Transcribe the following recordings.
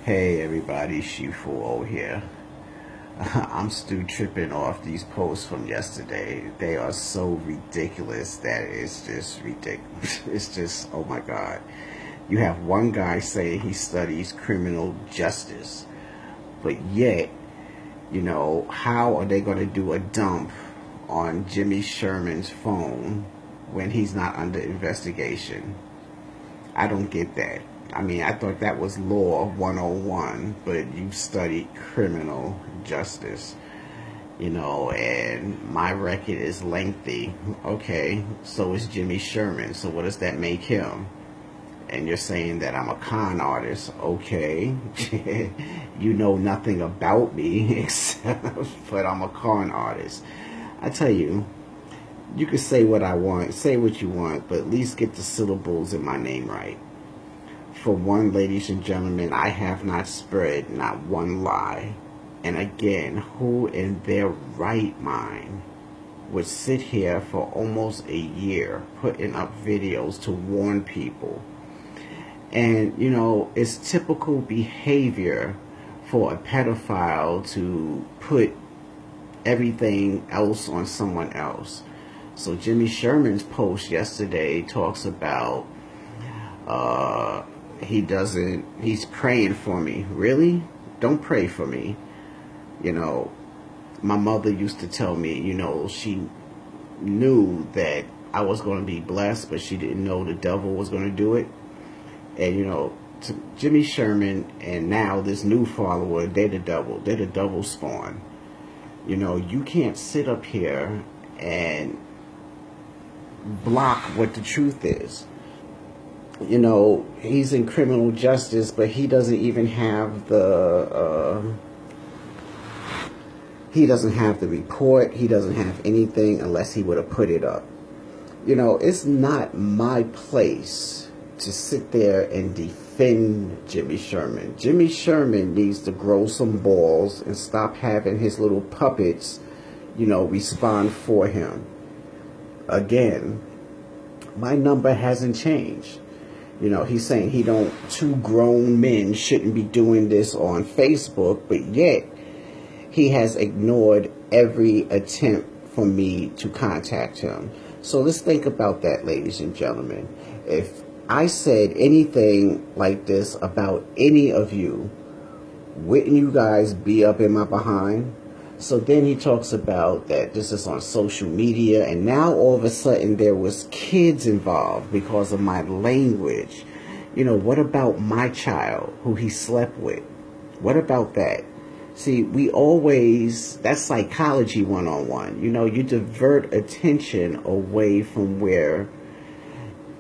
Hey everybody, Shifu here. I'm still tripping off these posts from yesterday. They are so ridiculous that it's just ridiculous. It's just, oh my God. You have one guy saying he studies criminal justice, but yet, how are they going to do a dump on Jimmy Sherman's phone when he's not under investigation? I don't get that. I mean, I thought that was law 101, but you studied criminal justice, and my record is lengthy. Okay, so is Jimmy Sherman. So what does that make him? And you're saying that I'm a con artist. Okay, you know nothing about me except, but I'm a con artist. I tell you, you can say what I want, say what you want, but at least get the syllables in my name right. For one, ladies and gentlemen, I have not spread not one lie. And again, who in their right mind would sit here for almost a year putting up videos to warn people? And, it's typical behavior for a pedophile to put everything else on someone else. So Jimmy Sherman's post yesterday talks about he's praying for me. Really? Don't pray for me. My mother used to tell me, she knew that I was going to be blessed, but she didn't know the devil was going to do it. And, to Jimmy Sherman and now this new follower, they're the devil. They're the devil spawn. You can't sit up here and block what the truth is. He's in criminal justice, but he doesn't even have the report. He doesn't have anything unless he would have put it up. It's not my place to sit there and defend Jimmy Sherman. Jimmy Sherman needs to grow some balls and stop having his little puppets, respond for him. Again, my number hasn't changed. He's saying two grown men shouldn't be doing this on Facebook, but yet he has ignored every attempt for me to contact him. So let's think about that, ladies and gentlemen. If I said anything like this about any of you, wouldn't you guys be up in my behind? So then he talks about that this is on social media, and now all of a sudden there was kids involved because of my language. What about my child who he slept with? What about that? See, that's psychology 101. You divert attention away from where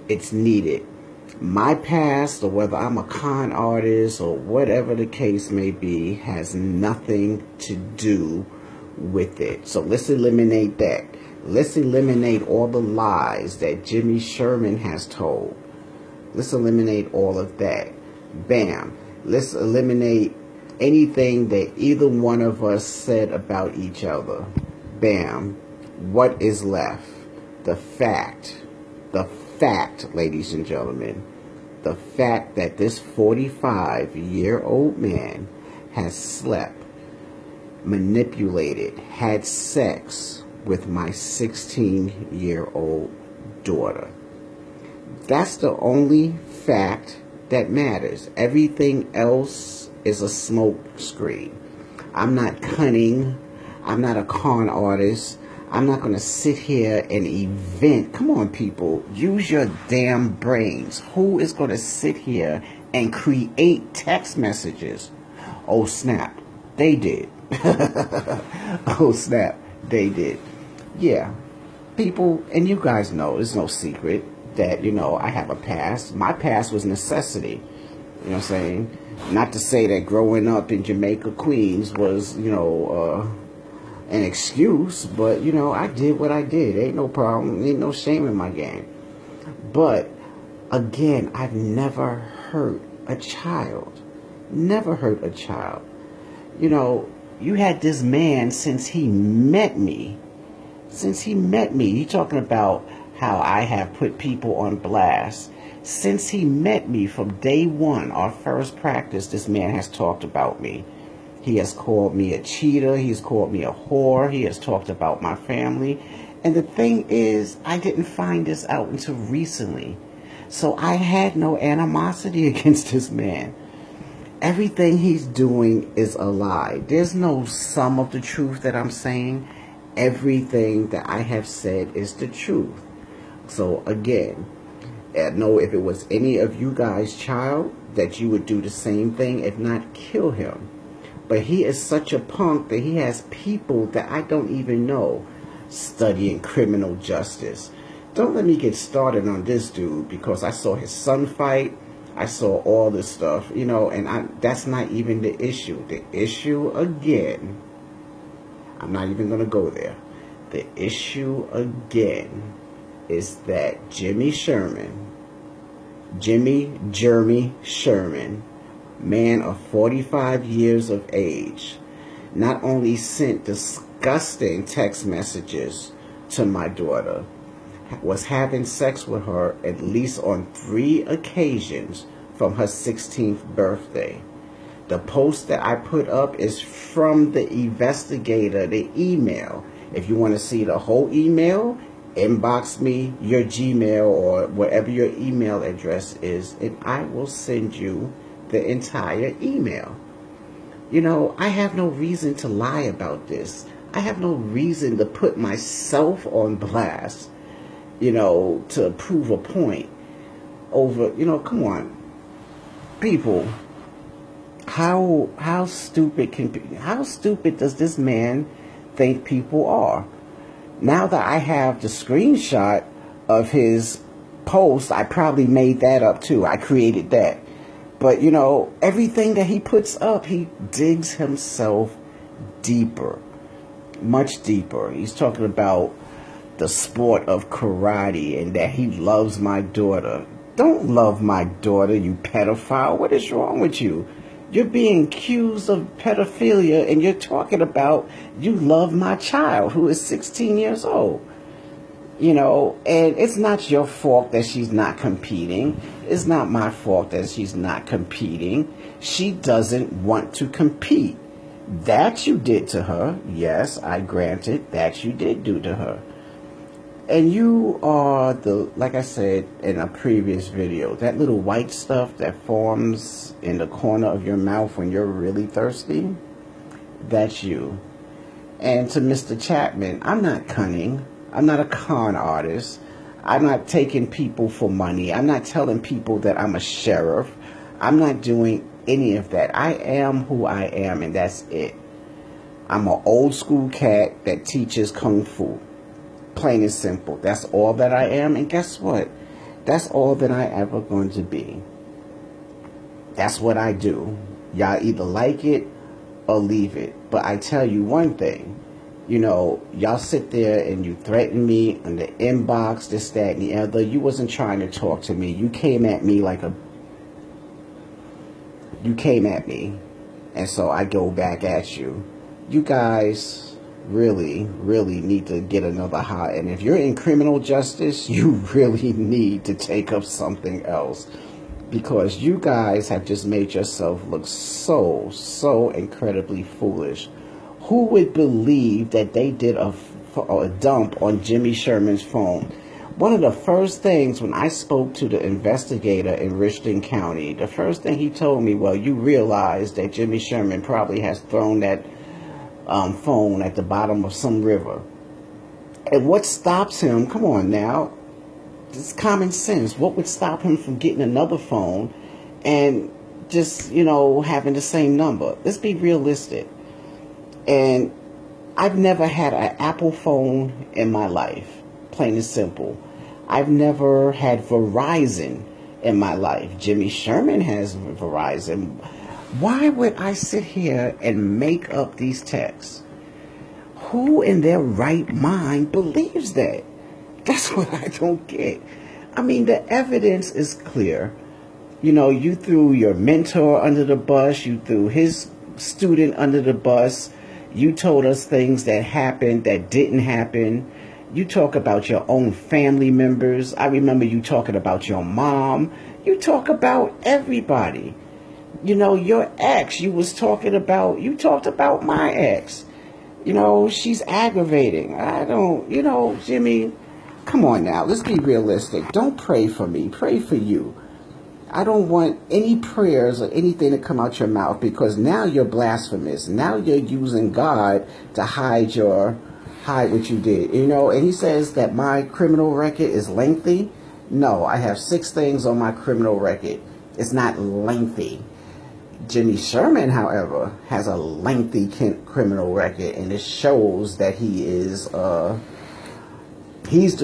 it's needed. My past, or whether I'm a con artist or whatever the case may be, has nothing to do with it. So let's eliminate that. Let's eliminate all the lies that Jimmy Sherman has told. Let's eliminate all of that. Bam. Let's eliminate anything that either one of us said about each other. Bam. What is left? The fact, ladies and gentlemen, the fact that this 45-year-old man has slept, manipulated, had sex with my 16-year-old daughter. That's the only fact that matters. Everything else is a smoke screen. I'm not cunning. I'm not a con artist. I'm not going to sit here and invent. Come on, people. Use your damn brains. Who is going to sit here and create text messages? Oh, snap. They did. Oh, snap. They did. Yeah. People, and you guys know, it's no secret that, I have a past. My past was necessity. You know what I'm saying? Not to say that growing up in Jamaica, Queens was, an excuse, but I did what I did. Ain't no problem, ain't no shame in my game. But again, I've never hurt a child. Never hurt a child. You had this man since he met me. You're talking about how I have put people on blast. Since he met me from day one, our first practice, this man has talked about me. He has called me a cheater. He's called me a whore. He has talked about my family. And the thing is, I didn't find this out until recently. So I had no animosity against this man. Everything he's doing is a lie. There's no sum of the truth that I'm saying. Everything that I have said is the truth. So again, I know if it was any of you guys' child, that you would do the same thing, if not kill him. But he is such a punk that he has people that I don't even know studying criminal justice. Don't let me get started on this dude, because I saw his son fight. I saw all this stuff, you know, and that's not even the issue. The issue, again, I'm not even going to go there. The issue, again, is that Jimmy Sherman, Jeremy Sherman, man of 45 years of age, not only sent disgusting text messages to my daughter, was having sex with her at least on 3 occasions from her 16th birthday. The post that I put up is from the investigator, the email. If you want to see the whole email, inbox me your Gmail or whatever your email address is, and I will send you the entire email. You know, I have no reason to lie about this. I have no reason to put myself on blast, you know, to prove a point over, you know, come on. People, how stupid does this man think people are? Now that I have the screenshot of his post, I probably made that up too. I created that. But, you know, everything that he puts up, he digs himself deeper, much deeper. He's talking about the sport of karate and that he loves my daughter. Don't love my daughter, you pedophile. What is wrong with you? You're being accused of pedophilia and you're talking about you love my child who is 16 years old. You know, and it's not your fault that she's not competing. It's not my fault that she's not competing. She doesn't want to compete. That you did to her. Yes, I granted that you did do to her. And you are like I said in a previous video, that little white stuff that forms in the corner of your mouth when you're really thirsty, that's you. And to Mr. Chapman, I'm not cunning. I'm not a con artist. I'm not taking people for money. I'm not telling people that I'm a sheriff. I'm not doing any of that. I am who I am, and that's it. I'm an old school cat that teaches Kung Fu. Plain and simple. That's all that I am. And guess what? That's all that I ever going to be. That's what I do. Y'all either like it or leave it. But I tell you one thing. You know, y'all sit there and you threaten me in the inbox, this, that, and the other. You wasn't trying to talk to me. You came at me like a... You came at me. And so I go back at you. You guys really need to get another high. And if you're in criminal justice, you really need to take up something else. Because you guys have just made yourself look so incredibly foolish. Who would believe that they did a dump on Jimmy Sherman's phone? One of the first things when I spoke to the investigator in Richland County, the first thing he told me, well, you realize that Jimmy Sherman probably has thrown that phone at the bottom of some river. And what stops him, come on now, it's common sense. What would stop him from getting another phone and just, you know, having the same number? Let's be realistic. And I've never had an Apple phone in my life, plain and simple. I've never had Verizon in my life. Jimmy Sherman has Verizon. Why would I sit here and make up these texts? Who in their right mind believes that? That's what I don't get. I mean, the evidence is clear. You know, you threw your mentor under the bus. You threw his student under the bus. You told us things that happened that didn't happen. You talk about your own family members. I remember you talking about your mom. You talk about everybody. You know, your ex, you talked about my ex. You know, she's aggravating. Jimmy, come on now. Let's be realistic. Don't pray for me. Pray for you. I don't want any prayers or anything to come out your mouth, because now you're blasphemous. Now you're using God to hide what you did. You know, and he says that my criminal record is lengthy. No, I have 6 things on my criminal record. It's not lengthy. Jimmy Sherman, however, has a lengthy criminal record, and it shows that he's the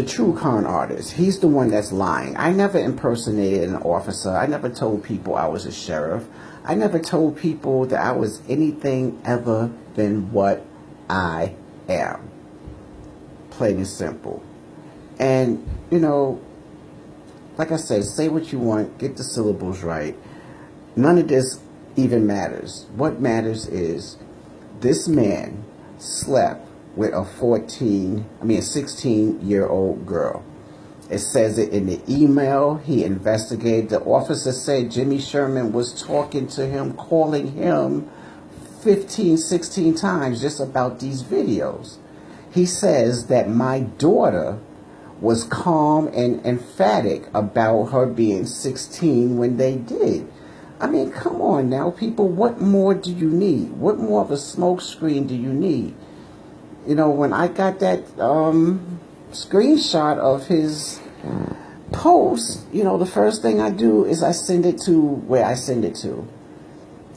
true con artist. He's the one that's lying. I never impersonated an officer. I never told people I was a sheriff. I never told people that I was anything other than what I am. Plain and simple. And, you know, like I say what you want, get the syllables right. None of this even matters. What matters is this man slept with a 16-year-old girl. It says it in the email. He investigated. The officer said Jimmy Sherman was talking to him, calling him 15, 16 times just about these videos. He says that my daughter was calm and emphatic about her being 16 when they did. I mean, come on now, people. What more do you need? What more of a smoke screen do you need? You know, when I got that screenshot of his post, you know, the first thing I do is I send it to where I send it to.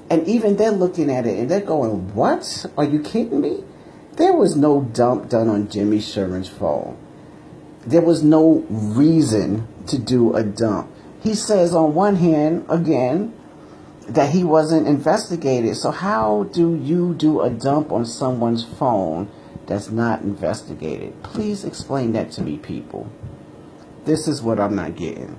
And even they're looking at it and they're going, what? Are you kidding me? There was no dump done on Jimmy Sherman's phone. There was no reason to do a dump. He says on one hand, again, that he wasn't investigated. So how do you do a dump on someone's phone that's not investigated? Please explain that to me, people. This is what I'm not getting.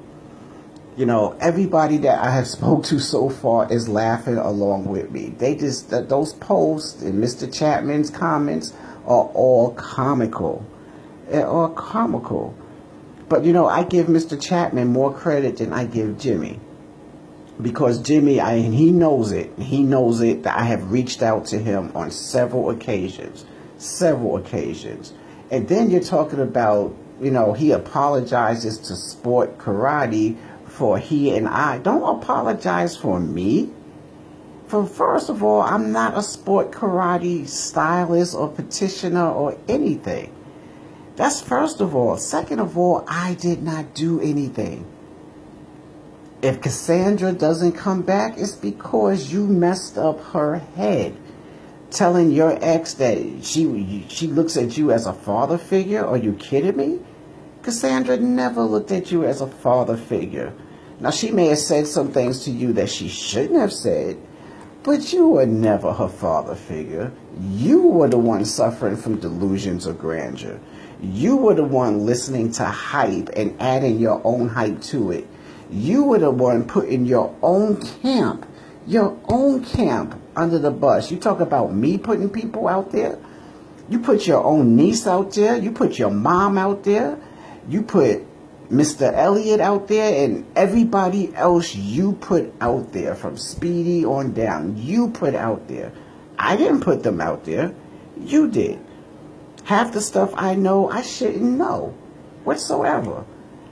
You know, everybody that I have spoke to so far is laughing along with me. Those posts and Mr. Chapman's comments are all comical. They're all comical. But, you know, I give Mr. Chapman more credit than I give Jimmy. Because Jimmy, and he knows it. He knows it that I have reached out to him on several occasions. And then you're talking about, you know, he apologizes to Sport Karate for he and I. Don't apologize for me. First of all, I'm not a Sport Karate stylist or petitioner or anything. That's first of all. Second of all, I did not do anything. If Cassandra doesn't come back, it's because you messed up her head. Telling your ex that she looks at you as a father figure? Are you kidding me? Cassandra never looked at you as a father figure. Now, she may have said some things to you that she shouldn't have said, but you were never her father figure. You were the one suffering from delusions of grandeur. You were the one listening to hype and adding your own hype to it. You were the one putting your own camp under the bus. You talk about me putting people out there. You put your own niece out there. You put your mom out there. You put Mr. Elliott out there, and everybody else you put out there, from Speedy on down. You put out there. I didn't put them out there. You did. Half the stuff I know, I shouldn't know whatsoever.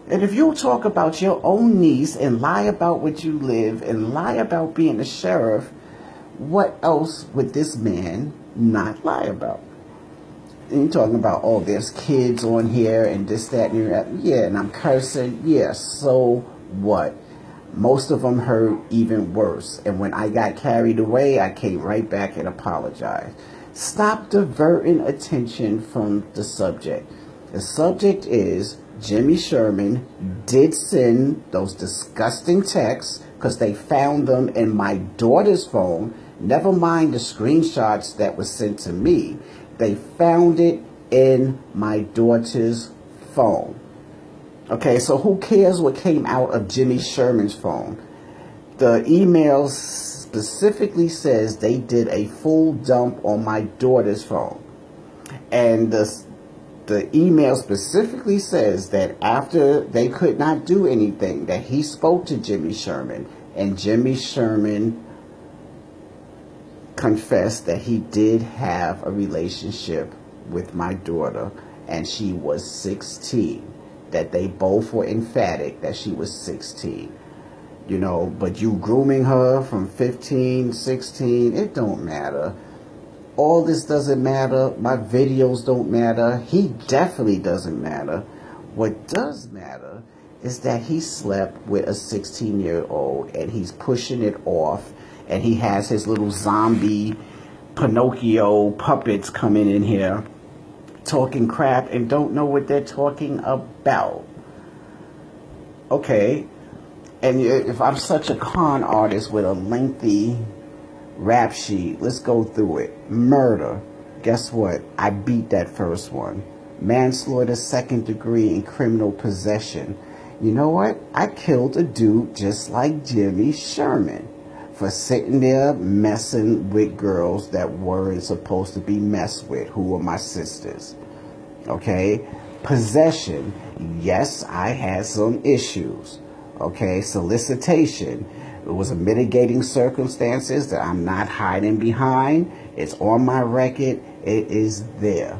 And if you talk about your own niece and lie about what you live and lie about being a sheriff, what else would this man not lie about? And you're talking about, oh, there's kids on here and this, that, and that. Yeah, and I'm cursing. Yeah, so what? Most of them heard even worse. And when I got carried away, I came right back and apologized. Stop diverting attention from the subject. The subject is Jimmy Sherman did send those disgusting texts because they found them in my daughter's phone. Never mind the screenshots that were sent to me. They found it in my daughter's phone. Okay, so who cares what came out of Jimmy Sherman's phone? The email specifically says they did a full dump on my daughter's phone. And the The email specifically says that after they could not do anything, that he spoke to Jimmy Sherman, and Jimmy Sherman confessed that he did have a relationship with my daughter, and she was 16. That they both were emphatic that she was 16. You know, but you grooming her from 15, 16, it don't matter. All this doesn't matter. My videos don't matter. He definitely doesn't matter. What does matter is that he slept with a 16-year-old and he's pushing it off, and he has his little zombie Pinocchio puppets coming in here talking crap and don't know what they're talking about. Okay. And if I'm such a con artist with a lengthy rap sheet, let's go through it. Murder. Guess what? I beat that first one. Manslaughter, second degree, and criminal possession. You know what? I killed a dude just like Jimmy Sherman for sitting there messing with girls that weren't supposed to be messed with, who were my sisters. Okay? Possession. Yes, I had some issues. Okay? Solicitation. It was a mitigating circumstances that I'm not hiding behind. It's on my record. It is there.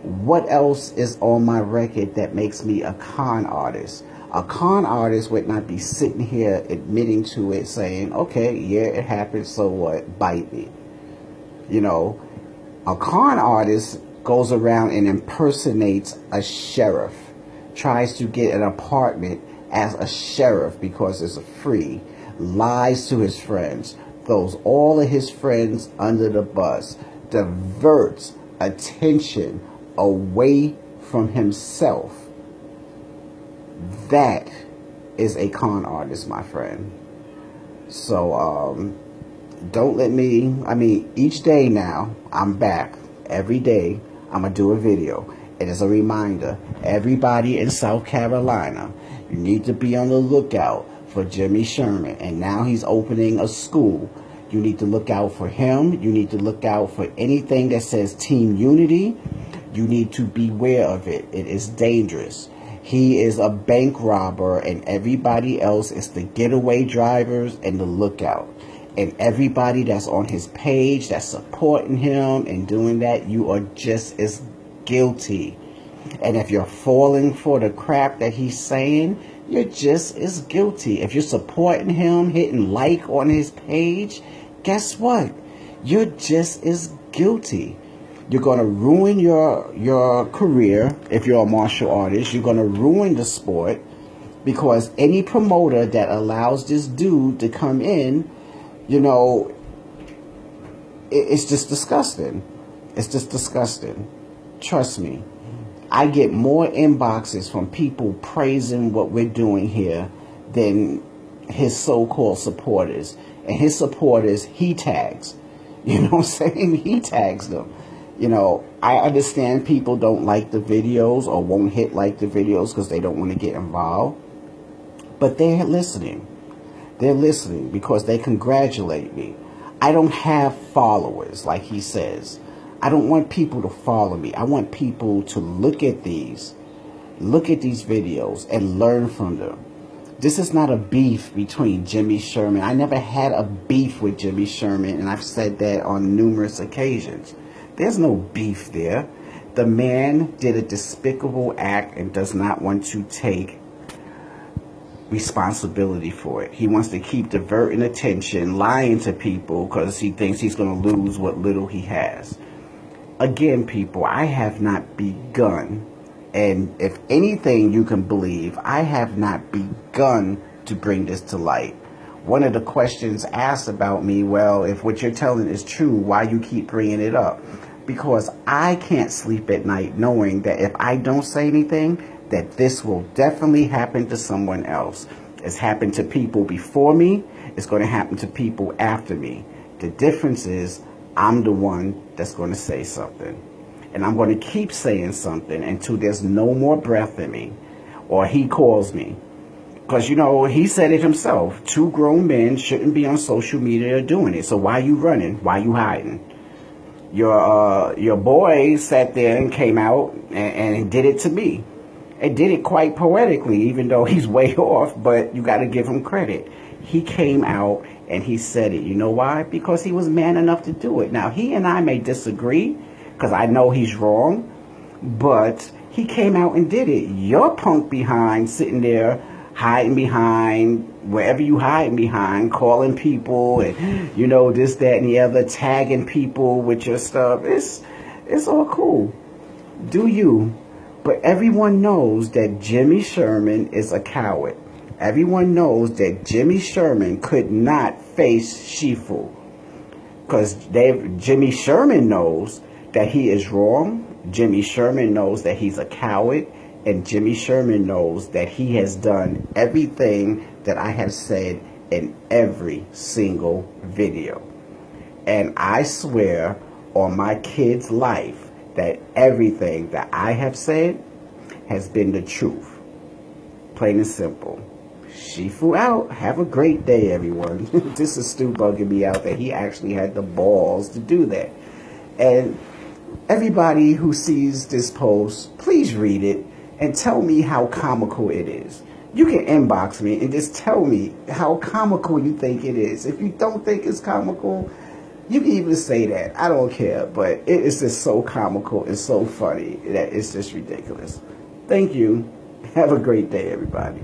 What else is on my record that makes me a con artist? A con artist would not be sitting here admitting to it, saying, okay, yeah, it happened, so what? Bite me. You know, a con artist goes around and impersonates a sheriff, tries to get an apartment as a sheriff because it's free, lies to his friends, throws all of his friends under the bus, diverts attention away from himself. That is a con artist, my friend. So, don't let me, each day now, I'm back. Every day, I'm going to do a video. It is a reminder, everybody in South Carolina, you need to be on the lookout for Jimmy Sherman. And now he's opening a school. You need to look out for him. You need to look out for anything that says Team Unity. You need to beware of it. It is dangerous. He is a bank robber, and everybody else is the getaway drivers and the lookout. And everybody that's on his page that's supporting him and doing that, you are just as guilty. And if you're falling for the crap that he's saying, you're just as guilty. If you're supporting him, hitting like on his page, guess what? You're just as guilty. You're going to ruin your career if you're a martial artist. You're going to ruin the sport because any promoter that allows this dude to come in, you know, it's just disgusting. It's just disgusting. Trust me. I get more inboxes from people praising what we're doing here than his so-called supporters. And his supporters, he tags. You know what I'm saying? He tags them. You know, I understand people don't like the videos or won't hit like the videos because they don't want to get involved. But they're listening. They're listening because they congratulate me. I don't have followers, like he says. I don't want people to follow me. I want people to look at these videos and learn from them. This is not a beef between Jimmy Sherman. I never had a beef with Jimmy Sherman, and I've said that on numerous occasions. There's no beef there. The man did a despicable act and does not want to take responsibility for it. He wants to keep diverting attention, lying to people because he thinks he's going to lose what little he has. Again, people, I have not begun, and if anything you can believe, I have not begun to bring this to light. One of the questions asked about me, well, if what you're telling is true, why you keep bringing it up? Because I can't sleep at night knowing that if I don't say anything, that this will definitely happen to someone else. It's happened to people before me. It's going to happen to people after me. The difference is I'm the one that's going to say something. And I'm going to keep saying something until there's no more breath in me or he calls me. Because, you know, he said it himself. 2 grown men shouldn't be on social media doing it. So why are you running? Why are you hiding? Your boy sat there and came out and did it to me. And did it quite poetically, even though he's way off, but you got to give him credit. He came out and he said it. You know why? Because he was man enough to do it. Now, he and I may disagree, because I know he's wrong, but he came out and did it. Your punk behind sitting there hiding behind wherever you hiding behind, calling people and, you know, this, that, and the other, tagging people with your stuff. It's all cool. Do you? But everyone knows that Jimmy Sherman is a coward. Everyone knows that Jimmy Sherman could not face Shifu. Because Jimmy Sherman knows that he is wrong. Jimmy Sherman knows that he's a coward. And Jimmy Sherman knows that he has done everything that I have said in every single video. And I swear on my kid's life that everything that I have said has been the truth. Plain and simple. Shifu out. Have a great day, everyone. This is Stu bugging me out that he actually had the balls to do that. And everybody who sees this post, please read it and tell me how comical it is. You can inbox me and just tell me how comical you think it is. If you don't think it's comical, you can even say that. I don't care. But it is just so comical and so funny that it's just ridiculous. Thank you. Have a great day, everybody.